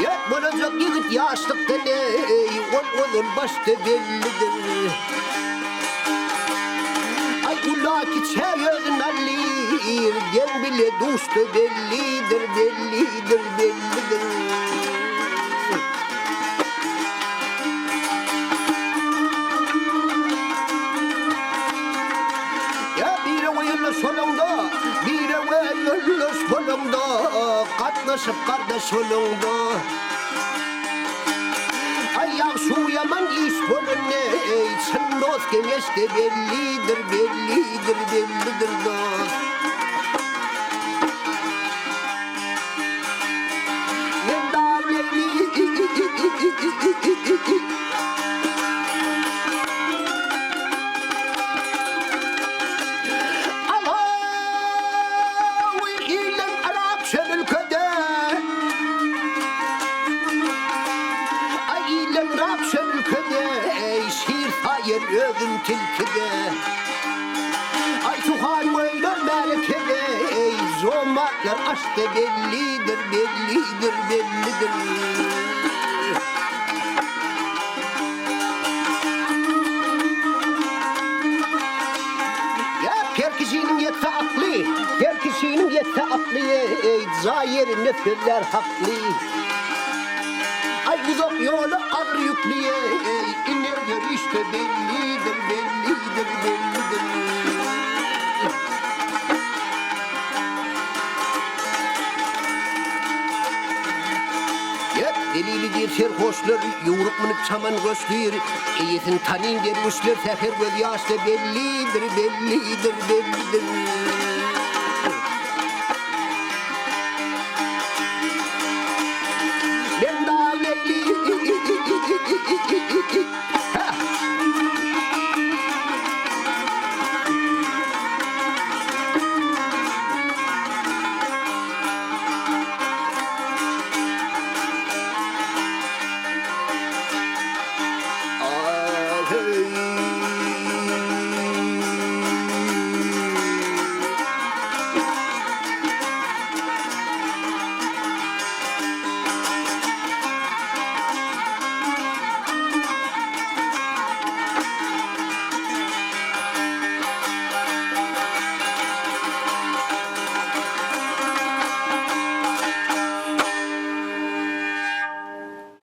Yet bulacak yigit yaşlıkta ney, onun başta bellidir. Ay ula ki çayırın allir, gen bile dostu bellidir, bellidir, bellidir. Ya bir evvel solunda, bir evvel solunda, katlaşıp kardeş olunda. Ayak su yaman iş bölünne, sen dost gençte bellidir, bellidir, bellidir dost. Ben davleli, Allah'u ilem Arap şerülkede, Ailem Rab şerülkede, şiir hayır övün tilkide. Ay suhan veyler melkede, zomaklar aşkı bellidir, bellidir, bellidir. Her kişinin yetse aklı, her kişinin yetse aklı, zahir nefirler haklı. Ay uzak yolu ağır yüklüye, iner işte bellidir, bellidir, bellidir. Yet delilidir serhoşlar, yoğurup mınıp çaman göçlür, eyetin tanin gelmişler, sefer göz yaşta bellidir, bellidir, bellidir.